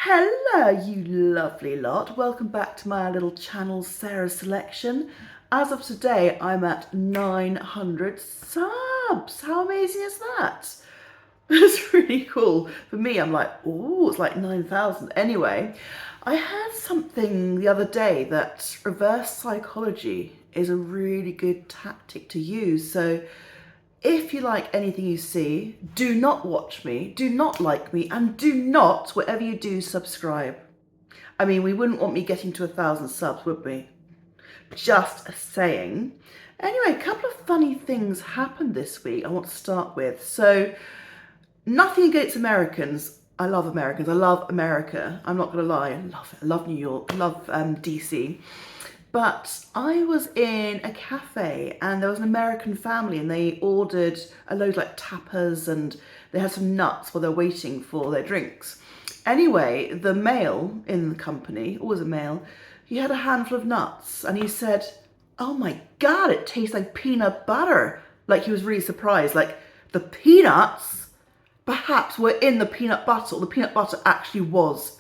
Hello, you lovely lot. Welcome back to my little channel, Sarah's Selection. As of today, I'm at 900 subs. How amazing is that? It's really cool. For me, I'm like, oh, it's like 9,000. Anyway, I heard something the other day that reverse psychology is a really good tactic to use. So if you like anything you see, do not watch me, do not like me, and do not, whatever you do, subscribe. I mean, we wouldn't want me getting to 1,000 subs, would we? Just saying. Anyway, a couple of funny things happened this week I want to start with. So, nothing against Americans. I love Americans. I love America. I'm not going to lie. I love it. I love New York. I love DC. But I was in a cafe and there was an American family and they ordered a load like tapas and they had some nuts while they're waiting for their drinks. Anyway, the male in the company, always a male, he had a handful of nuts and he said, "Oh my God, it tastes like peanut butter." Like he was really surprised, like the peanuts perhaps were in the peanut butter, or the peanut butter actually was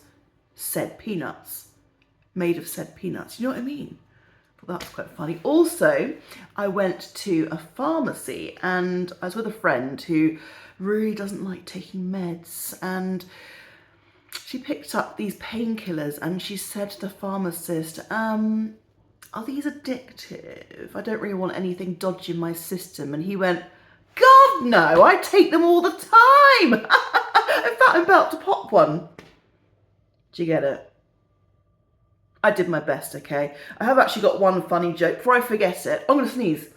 said peanuts, made of said peanuts. You know what I mean? That's quite funny. Also, I went to a pharmacy and I was with a friend who really doesn't like taking meds, and she picked up these painkillers and she said to the pharmacist, "Are these addictive? I don't really want anything dodgy in my system." And he went, "God, no, I take them all the time." In fact, I'm about to pop one. Do you get it? I did my best, okay? I have actually got one funny joke. Before I forget it, I'm going to sneeze.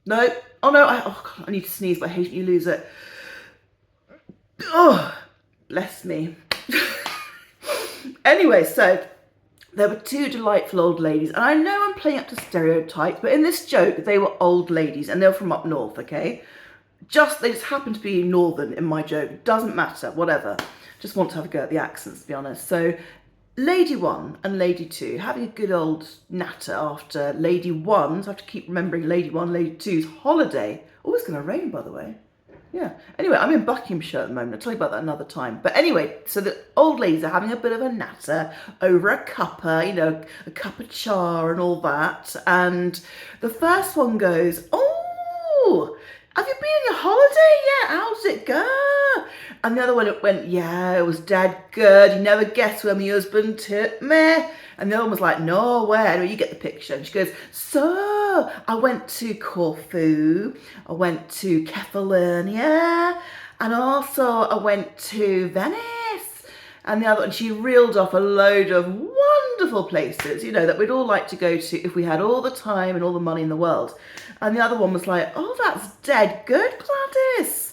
No. Oh, no. God, I need to sneeze, but I hate it. You lose it. Oh, bless me. Anyway, so there were two delightful old ladies. And I know I'm playing up to stereotypes, but in this joke, they were old ladies. And they were from up north, okay? They just happened to be northern in my joke. Doesn't matter. Whatever. Just want to have a go at the accents, to be honest. So Lady 1 and Lady 2 having a good old natter after Lady 1's, I have to keep remembering Lady 1, Lady 2's holiday. Oh, it's going to rain, by the way. Yeah. Anyway, I'm in Buckinghamshire at the moment. I'll tell you about that another time. But anyway, so the old ladies are having a bit of a natter over a cuppa, a cup of char and all that. And the first one goes, "Oh, have you been on your holiday yet? How did it go?" And the other one went, "Yeah, it was dead good. You never guess where my husband took me." And the other one was like, "No way." Anyway, you get the picture. And she goes, "So, I went to Corfu, I went to Kefalonia, and also I went to Venice." And the other one, she reeled off a load of wonderful places, that we'd all like to go to if we had all the time and all the money in the world. And the other one was like, "Oh, that's dead good, Gladys."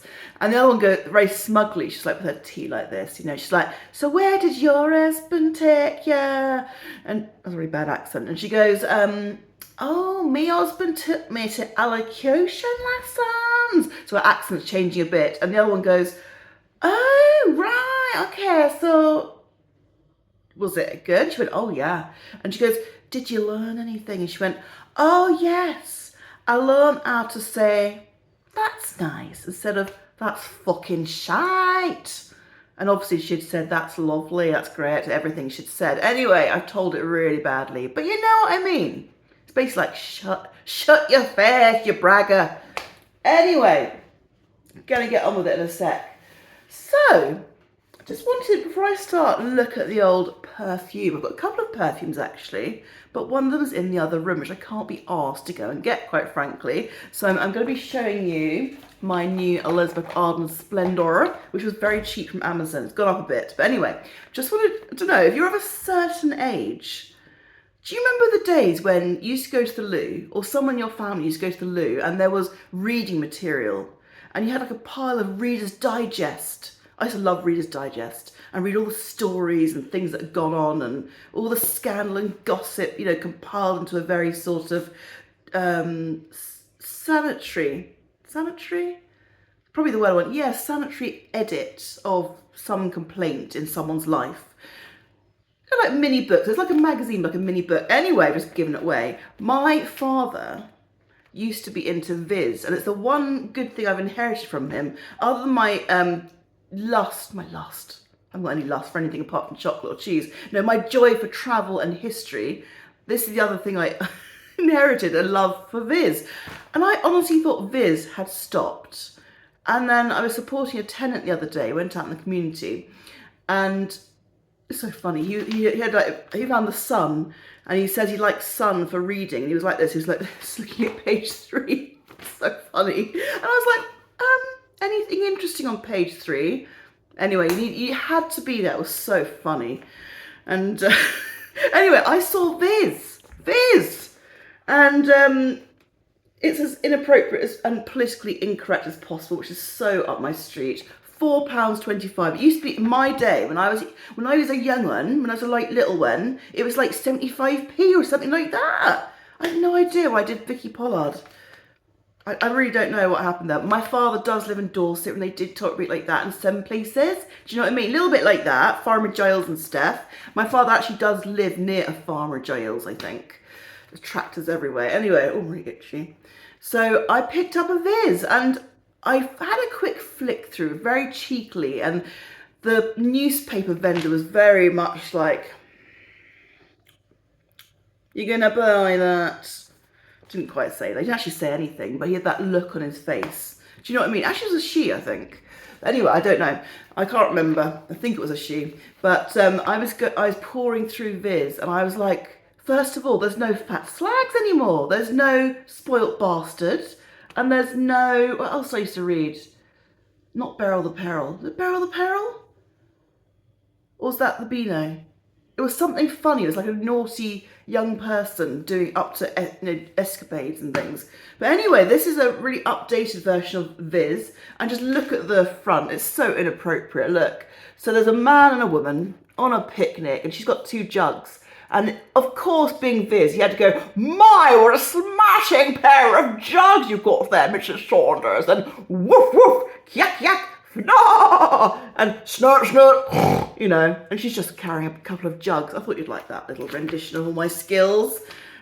And the other one goes very smugly, she's like with her tea like this, she's like, "So where did your husband take you?" And that's a really bad accent. And she goes, "Oh, me husband took me to elocution lessons." So her accent's changing a bit. And the other one goes, "Oh, right, okay, so was it good?" She went, "Oh, yeah." And she goes, "Did you learn anything?" And she went, "Oh, yes, I learned how to say, 'That's nice,' instead of 'That's fucking shite.'" And obviously she'd said, "That's lovely, that's great," everything she'd said. Anyway, I've told it really badly, but you know what I mean. It's basically like, shut your face, you bragger. Anyway, I'm gonna get on with it in a sec. So, just wanted, before I start, look at the old perfume. I've got a couple of perfumes actually, but one of them is in the other room, which I can't be asked to go and get, quite frankly. So I'm going to be showing you my new Elizabeth Arden Splendor, which was very cheap from Amazon. It's gone up a bit. But anyway, just wanted to know, if you're of a certain age, do you remember the days when you used to go to the loo, or someone in your family used to go to the loo, and there was reading material, and you had like a pile of Reader's Digest? I used to love Reader's Digest and read all the stories and things that had gone on and all the scandal and gossip, compiled into a very sort of sanitary, probably the word I want, yeah, sanitary edit of some complaint in someone's life. Kind of like mini books. It's like a magazine, like a mini book. Anyway, just giving it away. My father used to be into Viz, and it's the one good thing I've inherited from him, other than my lust. I've not any lust for anything apart from chocolate or cheese. No, my joy for travel and history. This is the other thing I inherited, a love for Viz. And I honestly thought Viz had stopped. And then I was supporting a tenant the other day, went out in the community, and it's so funny. He found the Sun, and he says he likes Sun for reading. And he was like this. He was like this, looking at page 3. It's so funny. And I was like, anything interesting on page 3? Anyway, you had to be there. It was so funny. And anyway, I saw Viz, and it's as inappropriate and politically incorrect as possible, which is so up my street. £4.25. It used to be in my day when I was a young one, when I was a little one. It was like 75p or something like that. I have no idea why I did Vicky Pollard. I really don't know what happened there. My father does live in Dorset, and they did talk a bit like that in some places. Do you know what I mean? A little bit like that, Farmer Giles and stuff. My father actually does live near a Farmer Giles, I think. There's tractors everywhere. Anyway, oh, really itchy. So I picked up a Viz, and I had a quick flick through, very cheekily, and the newspaper vendor was very much like, "You're gonna buy that?" Didn't quite say that. He didn't actually say anything, but he had that look on his face. Do you know what I mean? Actually, it was a she, I think. Anyway, I don't know. I can't remember. I think it was a she. But I was pouring through Viz, and I was like, first of all, there's no fat slags anymore. There's no spoilt bastard. And there's no... What else I used to read? Not Beryl the Peril. Is it Beryl the Peril? Or was that the Beano? It was something funny. It was like a naughty young person doing up to escapades and things. But anyway, this is a really updated version of Viz. And just look at the front. It's so inappropriate. Look. So there's a man and a woman on a picnic, and she's got 2 jugs. And of course, being Viz, he had to go, "My, what a smashing pair of jugs you've got there, Mrs. Saunders." And woof, woof, yak, yak, no, and snort, snort, you know. And she's just carrying a couple of jugs. I thought you'd like that little rendition of all my skills.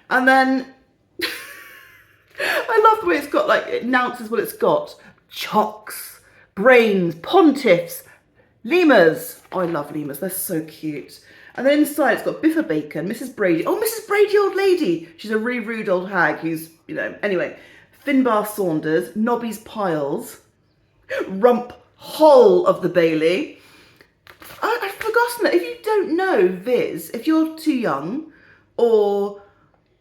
And then I love the way it's got, like, it announces what it's got. Chocks, brains, pontiffs, lemurs. Oh, I love lemurs. They're so cute. And then inside it's got Biffa Bacon, Mrs. Brady. Oh, Mrs. Brady, old lady. She's a really rude old hag who's, you know, anyway. Finbar Saunders, Nobby's Piles, Rump Hole of the Bailey. I've forgotten that. If you don't know Viz, if you're too young, or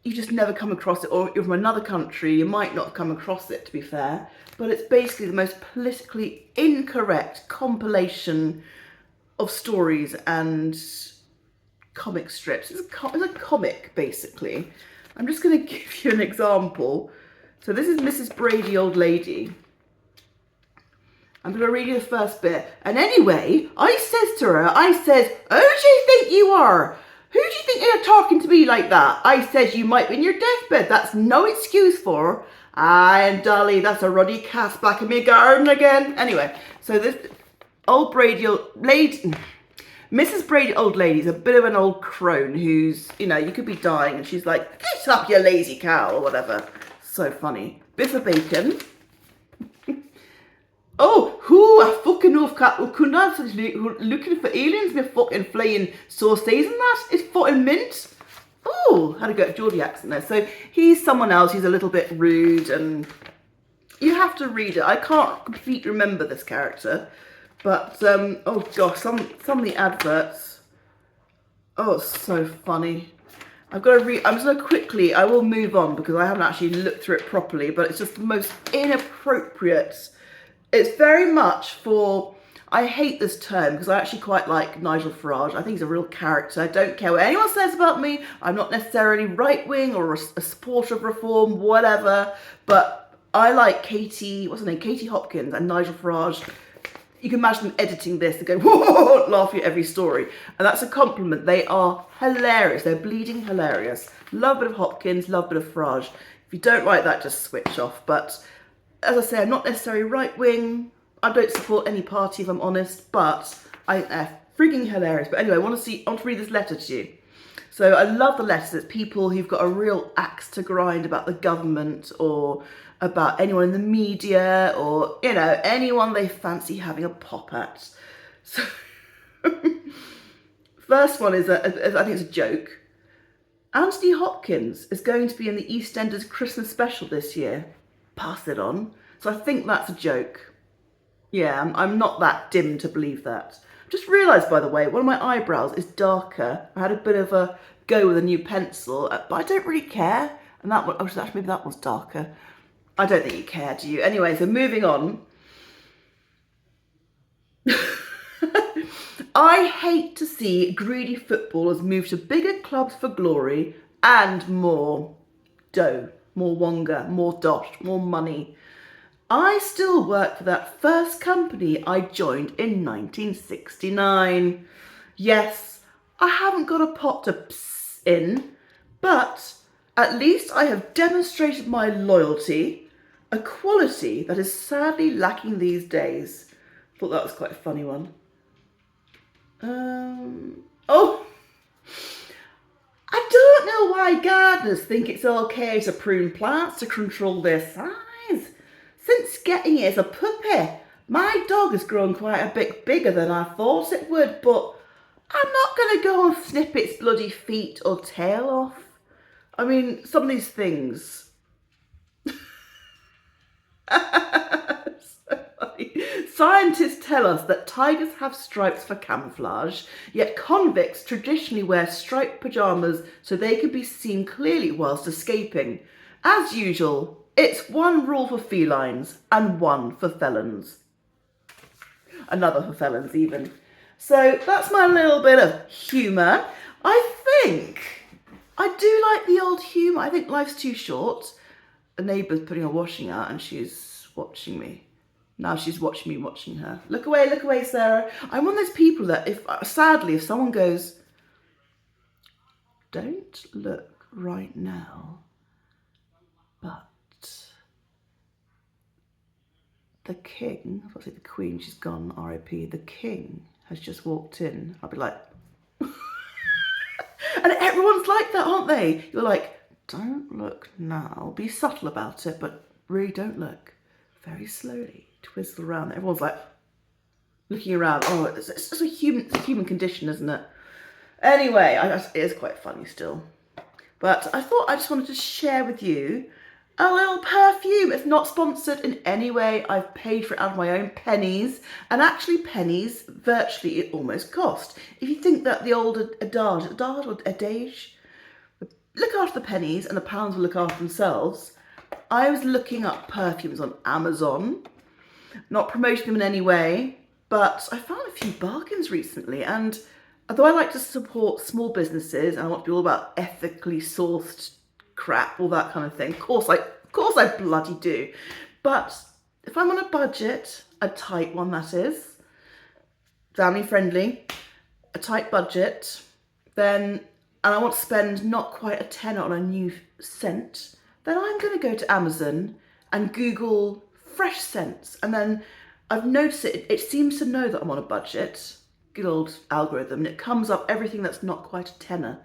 you just never come across it, or you're from another country, you might not have come across it, to be fair. But it's basically the most politically incorrect compilation of stories and comic strips. It's a comic, basically. I'm just going to give you an example. So this is Mrs. Brady, old lady. I'm going to read you the first bit. "And anyway, I says to her, I says, 'Who do you think you are? Who do you think you're talking to me like that?' I says, 'You might be in your deathbed. That's no excuse for her.' And Dolly, that's a ruddy cast back in my garden again." Anyway, so this old Brady, old lady... Mrs. Brady, old lady, is a bit of an old crone who's, you know, you could be dying and she's like, "Get up, you lazy cow," or whatever. So funny. Biffa Bacon. "Oh, who a fucking oaf cat who couldn't have looking for aliens with fucking flying sausages and that? It's fucking mint." Oh, had to go to Geordie accent there. So he's someone else. He's a little bit rude, and you have to read it. I can't completely remember this character. But, oh gosh, some of the adverts, oh, it's so funny. I've got to read, I'm just going to quickly, I will move on because I haven't actually looked through it properly, but it's just the most inappropriate. It's very much for, I hate this term because I actually quite like Nigel Farage. I think he's a real character. I don't care what anyone says about me. I'm not necessarily right-wing or a supporter of reform, whatever, but I like Katie, what's her name, Katie Hopkins and Nigel Farage. You can imagine them editing this and going, whoa, laughing at every story. And that's a compliment. They are hilarious. They're bleeding hilarious. Love a bit of Hopkins, love a bit of Farage. If you don't like that, just switch off. But as I say, I'm not necessarily right-wing. I don't support any party, if I'm honest. But they're freaking hilarious. But anyway, I want to read this letter to you. So I love the letters. It's people who've got a real axe to grind about the government or about anyone in the media or, you know, anyone they fancy having a pop at. So First one is, I think it's a joke. Anthony Hopkins is going to be in the EastEnders Christmas special this year. Pass it on. So I think that's a joke. Yeah, I'm not that dim to believe that. Just realised, by the way, one of my eyebrows is darker. I had a bit of a go with a new pencil, but I don't really care. And that one, actually, maybe that one's darker. I don't think you care, do you? Anyway, so moving on. I hate to see greedy footballers move to bigger clubs for glory and more dough, more wonga, more dosh, more money. I still work for that first company I joined in 1969. Yes, I haven't got a pot to pss in, but at least I have demonstrated my loyalty, a quality that is sadly lacking these days. Thought that was quite a funny one. Oh, I don't know why gardeners think it's okay to prune plants to control their size. Since getting it as a puppy, my dog has grown quite a bit bigger than I thought it would, but I'm not going to go and snip its bloody feet or tail off. I mean, some of these things... Scientists tell us that tigers have stripes for camouflage, yet convicts traditionally wear striped pyjamas so they can be seen clearly whilst escaping. As usual, it's one rule for felines and one for felons. Another for felons even. So that's my little bit of humour. I think I do like the old humour. I think life's too short. A neighbour's putting her washing out and she's watching me. Now she's watching me watching her. Look away, Sarah. I'm one of those people that sadly, if someone goes, don't look right now, but the king, I was say the queen, she's gone, R.I.P., the king has just walked in, I'll be like, and everyone's like that, aren't they? You're like, don't look now, be subtle about it, but really don't look. Very slowly, twistle around. Everyone's like looking around. Oh, it's just a human condition, isn't it? Anyway, it is quite funny still. But I thought I just wanted to share with you a little perfume. It's not sponsored in any way. I've paid for it out of my own pennies. And actually pennies, virtually it almost cost. If you think that the old adage or adage, look after the pennies and the pounds will look after themselves. I was looking up perfumes on Amazon, not promoting them in any way, but I found a few bargains recently. And although I like to support small businesses and I want to be all about ethically sourced crap, all that kind of thing, of course I bloody do. But if I'm on a budget, a tight one that is, family friendly, a tight budget, then, and I want to spend not quite a tenner on a new scent, then I'm going to go to Amazon and Google fresh scents. And then I've noticed it seems to know that I'm on a budget. Good old algorithm. And it comes up everything that's not quite a tenner.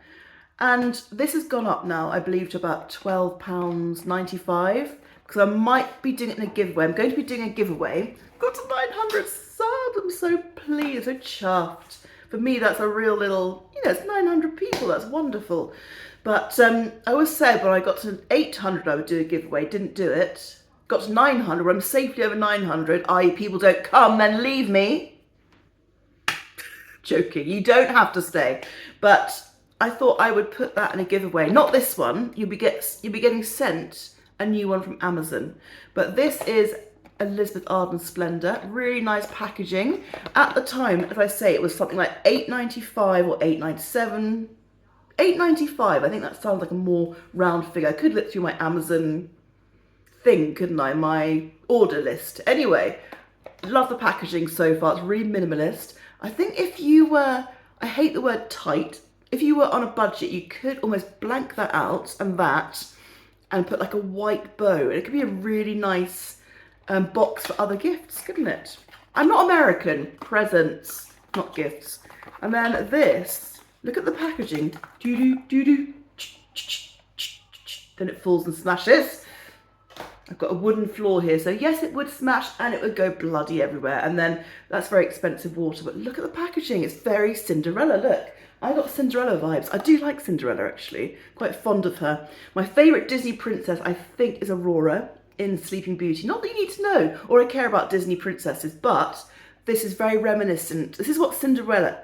And this has gone up now, I believe, to about £12.95. Because I might be doing it in a giveaway. I'm going to be doing a giveaway. Got to 900 subs. I'm so pleased, so chuffed. For me, that's a real little, it's 900 people. That's wonderful. But I always said when I got to 800 I would do a giveaway, didn't do it. Got to 900, where I'm safely over 900, i.e. people don't come, then leave me. Joking, you don't have to stay. But I thought I would put that in a giveaway. Not this one, you'll be getting sent a new one from Amazon. But this is Elizabeth Arden Splendor, really nice packaging. At the time, as I say, it was something like £8.95 or £8.97. £8.95, I think that sounds like a more round figure. I could look through my Amazon thing, couldn't I? My order list. Anyway, love the packaging so far. It's really minimalist. I think if you were, I hate the word tight, if you were on a budget, you could almost blank that out and put like a white bow. And it could be a really nice box for other gifts, couldn't it? I'm not American. Presents, not gifts. And then this. Look at the packaging. Doo-doo, doo-doo. Then it falls and smashes. I've got a wooden floor here, so yes, it would smash and it would go bloody everywhere. And then that's very expensive water, but look at the packaging. It's very Cinderella, look. I got Cinderella vibes. I do like Cinderella, actually. Quite fond of her. My favourite Disney princess, I think, is Aurora in Sleeping Beauty. Not that you need to know or I care about Disney princesses, but this is very reminiscent. This is what Cinderella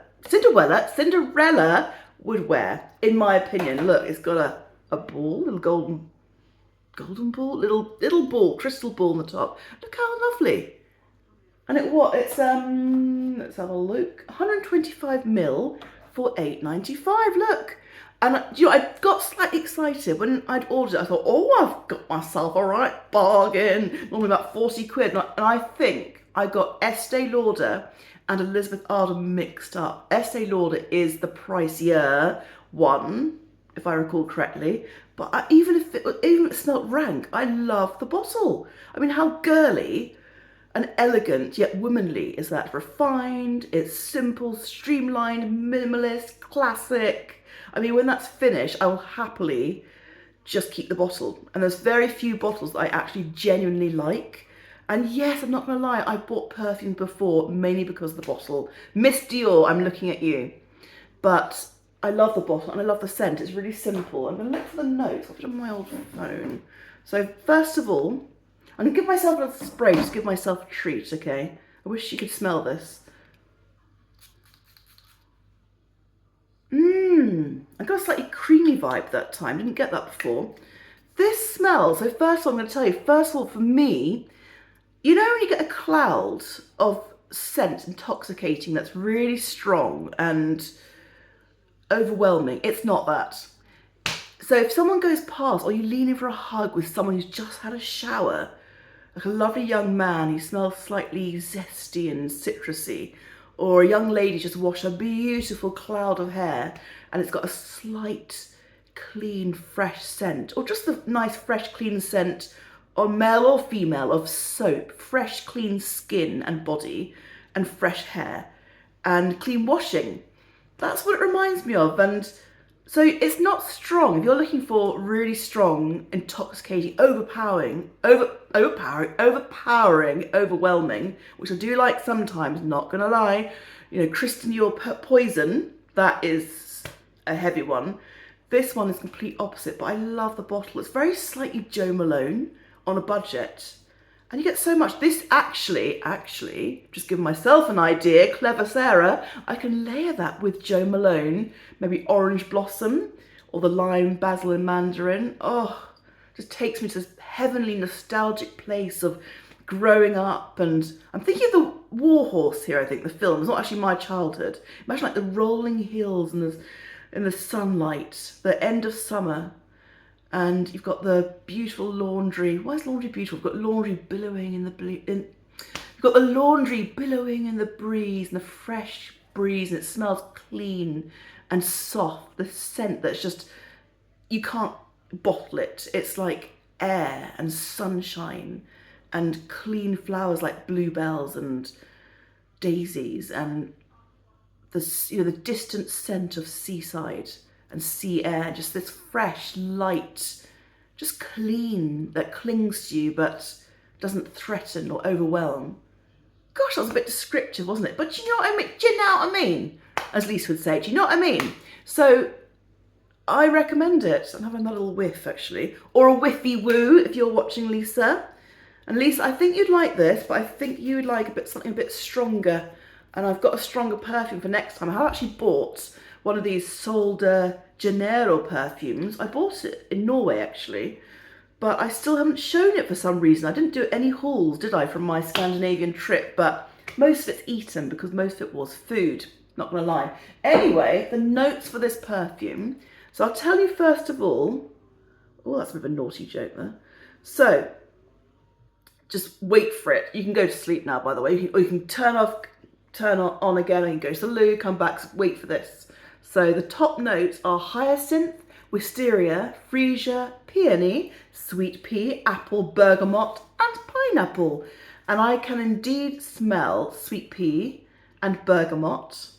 would wear, in my opinion. Look, it's got a ball, little golden ball, little ball, crystal ball on the top. Look how lovely. And it's let's have a look. 125 mil for £8.95. Look. And you know, I got slightly excited when I'd ordered it. I thought, oh, I've got myself a right bargain. Normally about 40 quid. And I think I got Estee Lauder and Elizabeth Arden mixed up. Estee Lauder is the pricier one, if I recall correctly. But even if it smelled rank, I love the bottle. I mean, how girly and elegant yet womanly is that? Refined, it's simple, streamlined, minimalist, classic. I mean, when that's finished, I will happily just keep the bottle. And there's very few bottles that I actually genuinely like. And yes, I'm not gonna lie, I bought perfume before, mainly because of the bottle. Miss Dior, I'm looking at you. But I love the bottle and I love the scent. It's really simple. I'm going to look for the notes. I'll put it on my old phone. So first of all, I'm going to give myself a little spray, just give myself a treat, okay? I wish you could smell this. I got a slightly creamy vibe that time. Didn't get that before. This smells, so first of all, I'm going to tell you, first of all, for me, you know when you get a cloud of scent, intoxicating, that's really strong and overwhelming? It's not that. So if someone goes past or you lean in for a hug with someone who's just had a shower, like a lovely young man who smells slightly zesty and citrusy, or a young lady just washed a beautiful cloud of hair and it's got a slight clean fresh scent, or just the nice fresh clean scent on male or female of soap, fresh clean skin and body and fresh hair and clean washing. That's what it reminds me of. And so it's not strong. If you're looking for really strong, intoxicating, overpowering, overwhelming, which I do like sometimes, not gonna lie, you know, Kristen Dior Poison, that is a heavy one. This one is complete opposite, but I love the bottle. It's very slightly Jo Malone on a budget. And you get so much. This actually, just giving myself an idea, clever Sarah, I can layer that with Jo Malone, maybe Orange Blossom, or the Lime, Basil and Mandarin. Oh, just takes me to this heavenly nostalgic place of growing up. And I'm thinking of the War Horse here, I think, the film. It's not actually my childhood. Imagine like the rolling hills and in the sunlight, the end of summer. And you've got the beautiful laundry. Why is laundry beautiful? You've got laundry billowing in the you've got the laundry billowing in the breeze, and the fresh breeze, and it smells clean and soft. The scent that's just, you can't bottle it. It's like air and sunshine and clean flowers like bluebells and daisies, and the distant scent of seaside and sea air, just this fresh, light, just clean, that clings to you but doesn't threaten or overwhelm. Gosh, that was a bit descriptive, wasn't it? But you know what I mean? Do you know what I mean? As Lisa would say, do you know what I mean? So I recommend it. I'm having another little whiff, actually. Or a whiffy woo, if you're watching Lisa. And Lisa, I think you'd like this, but I think you would like something a bit stronger. And I've got a stronger perfume for next time. I have actually bought one of these Sol de Janeiro perfumes. I bought it in Norway, actually, but I still haven't shown it for some reason. I didn't do any hauls, did I, from my Scandinavian trip? But most of it's eaten because most of it was food, not gonna lie. Anyway, the notes for this perfume. So I'll tell you first of all, oh, that's a bit of a naughty joke there. So just wait for it. You can go to sleep now, by the way, or you can turn on again, and you go to the loo, come back, wait for this. So the top notes are hyacinth, wisteria, freesia, peony, sweet pea, apple, bergamot, and pineapple. And I can indeed smell sweet pea and bergamot.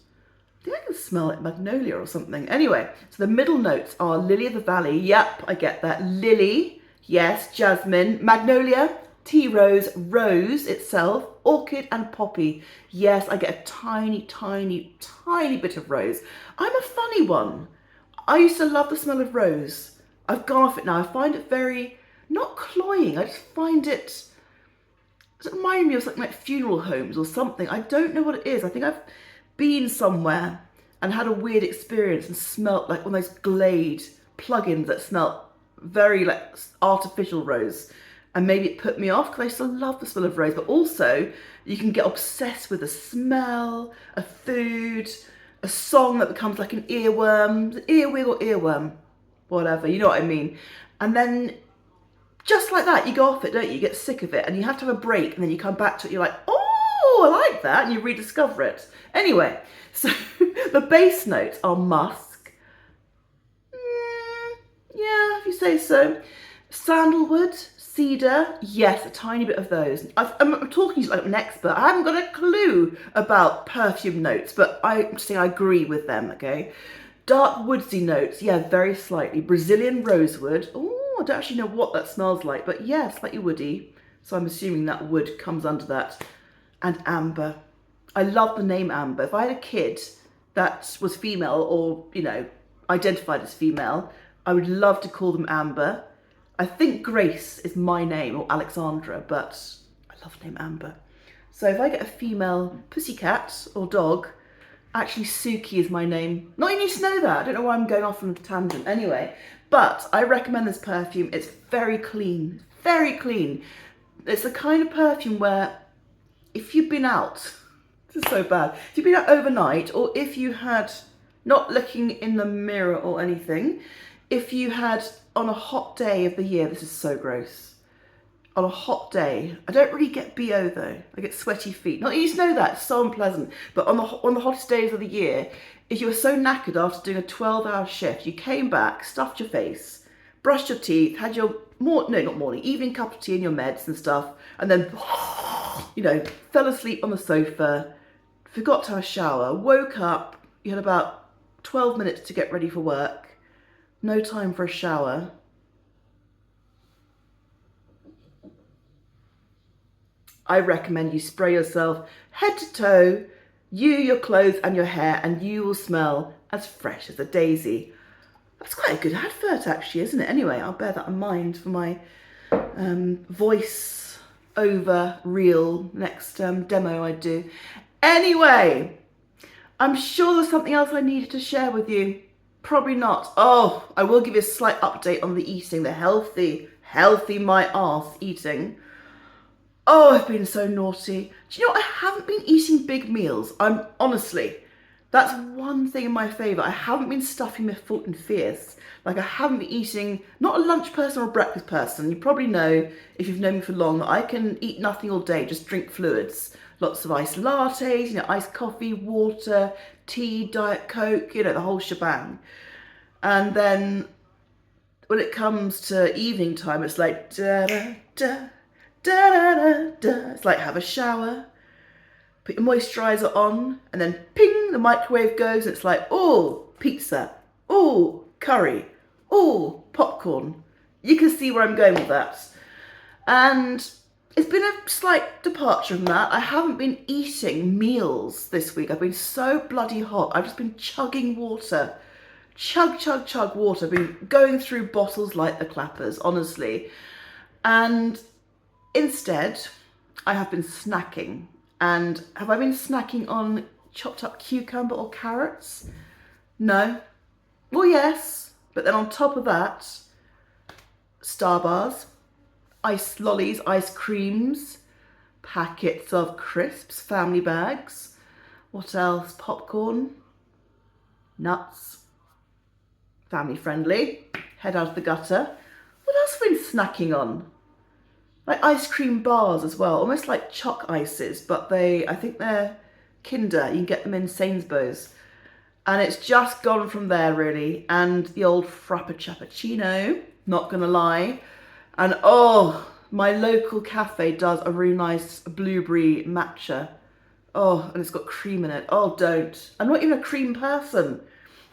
I think I can smell like magnolia or something. Anyway, so the middle notes are lily of the valley. Yep, I get that. Lily, Yes, jasmine, magnolia, tea rose, rose itself, orchid and poppy. Yes, I get a tiny, tiny, tiny bit of rose. I'm a funny one. I used to love the smell of rose. I've gone off it now. I find it very, not cloying, I just find it, does it remind me of something like funeral homes or something? I don't know what it is. I think I've been somewhere and had a weird experience and smelt like one of those Glade plugins that smelt very like artificial rose. And maybe it put me off because I used to love the smell of rose. But also you can get obsessed with a smell, a food, a song that becomes like an earworm, earwig or earworm, whatever, you know what I mean. And then just like that, you go off it, don't you? You get sick of it and you have to have a break and then you come back to it, you're like, oh, I like that, and you rediscover it. Anyway, so the base notes are musk. Yeah, if you say so. Sandalwood, cedar, yes, a tiny bit of those. I'm talking to you like an expert. I haven't got a clue about perfume notes, but I'm saying I agree with them, okay? Dark woodsy notes, yeah, very slightly. Brazilian rosewood. Oh, I don't actually know what that smells like, but yeah, slightly woody. So I'm assuming that wood comes under that. And amber. I love the name Amber. If I had a kid that was female or, you know, identified as female, I would love to call them Amber. I think Grace is my name, or Alexandra, but I love the name Amber. So if I get a female pussycat or dog, actually Suki is my name. Not you need to know that. I don't know why I'm going off on a tangent. Anyway, but I recommend this perfume. It's very clean, very clean. It's the kind of perfume where if you've been out, this is so bad, if you've been out overnight, or if you had, not looking in the mirror or anything, if you had on a hot day of the year, this is so gross, on a hot day, I don't really get BO though, I get sweaty feet. Not you just know that, it's so unpleasant, but on the hottest days of the year, if you were so knackered after doing a 12-hour shift, you came back, stuffed your face, brushed your teeth, had your, evening cup of tea and your meds and stuff, and then, you know, fell asleep on the sofa, forgot to have a shower, woke up, you had about 12 minutes to get ready for work, no time for a shower. I recommend you spray yourself head to toe, your clothes and your hair, and you will smell as fresh as a daisy. That's quite a good advert actually, isn't it? Anyway, I'll bear that in mind for my voice over reel next demo I do. Anyway, I'm sure there's something else I needed to share with you. Probably not. Oh, I will give you a slight update on the eating, the healthy my arse eating. Oh, I've been so naughty. Do you know what? I haven't been eating big meals. Honestly, that's one thing in my favour. I haven't been stuffing my foot and fierce. Like I haven't been eating, not a lunch person or a breakfast person. You probably know, if you've known me for long, that I can eat nothing all day, just drink fluids. Lots of iced lattes, you know, iced coffee, water, tea, Diet Coke, you know, the whole shebang. And then when it comes to evening time, it's like da da da da da da. It's like have a shower, put your moisturiser on, and then ping, the microwave goes, and it's like, oh, pizza, oh, curry, oh, popcorn. You can see where I'm going with that. And it's been a slight departure from that. I haven't been eating meals this week. I've been so bloody hot. I've just been chugging water. Chug, chug, chug water. I've been going through bottles like the clappers, honestly. And instead, I have been snacking. And have I been snacking on chopped up cucumber or carrots? No. Well, yes. But then on top of that, Star bars, ice lollies, ice creams, packets of crisps, family bags. What else? Popcorn, nuts, family friendly, head out of the gutter. What else have I been snacking on? Like ice cream bars as well, almost like choc ices, but I think they're Kinder. You can get them in Sainsbury's. And it's just gone from there really. And the old frappuccino, not gonna lie. And oh, my local cafe does a really nice blueberry matcha. Oh, and it's got cream in it. Oh, don't. I'm not even a cream person.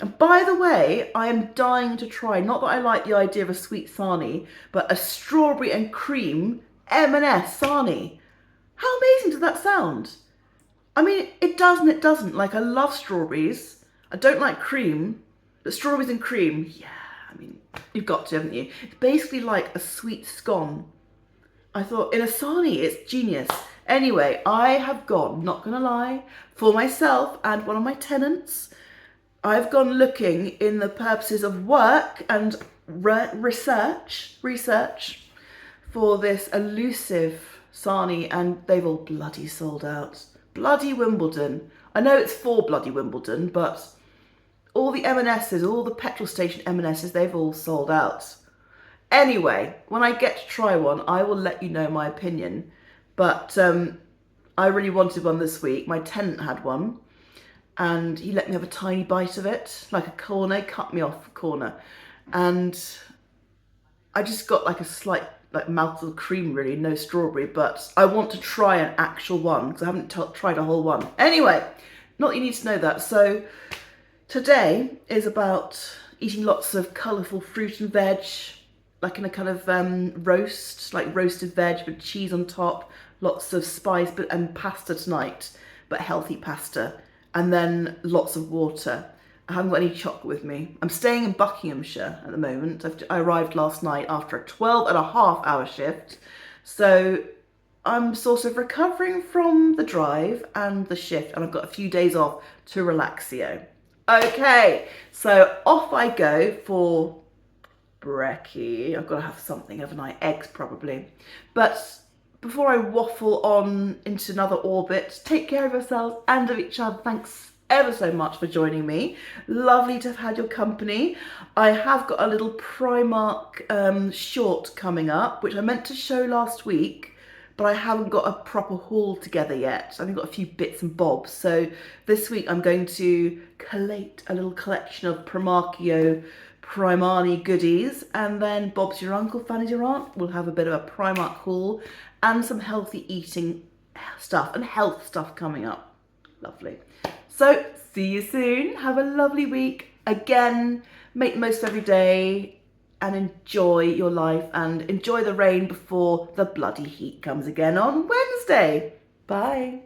And by the way, I am dying to try, not that I like the idea of a sweet sarnie, but a strawberry and cream M&S sarnie. How amazing does that sound? I mean, it does and it doesn't. Like, I love strawberries. I don't like cream, but strawberries and cream, yeah, I mean, you've got to, haven't you? It's basically like a sweet scone. I thought, in a sarnie, it's genius. Anyway, I have gone, not gonna lie, for myself and one of my tenants, I've gone looking in the purposes of work and research for this elusive sarnie, and they've all bloody sold out. Bloody Wimbledon. I know it's for bloody Wimbledon, but all the M&Ss, all the petrol station M&Ss, they've all sold out. Anyway, when I get to try one, I will let you know my opinion. But I really wanted one this week. My tenant had one, and he let me have a tiny bite of it, like a corner, cut me off a corner. And I just got like a slight mouthful of cream, really, no strawberry, but I want to try an actual one because I haven't tried a whole one. Anyway, not that you need to know that. So today is about eating lots of colourful fruit and veg, like in a kind of roast, like roasted veg with cheese on top, lots of spice, and pasta tonight, but healthy pasta, and then lots of water. I haven't got any chocolate with me. I'm staying in Buckinghamshire at the moment. I arrived last night after a 12.5-hour shift. So I'm sort of recovering from the drive and the shift, and I've got a few days off to relaxio. Okay, so off I go for brekkie. I've got to have something, haven't I? Eggs, probably. But before I waffle on into another orbit, take care of yourselves and of each other. Thanks ever so much for joining me. Lovely to have had your company. I have got a little Primark short coming up, which I meant to show last week, but I haven't got a proper haul together yet. I've got a few bits and bobs. So this week I'm going to collate a little collection of Primani goodies, and then Bob's your uncle, Fanny's your aunt. We'll have a bit of a Primark haul and some healthy eating stuff and health stuff coming up. Lovely. So see you soon. Have a lovely week. Again, make the most of every day and enjoy your life, and enjoy the rain before the bloody heat comes again on Wednesday. Bye.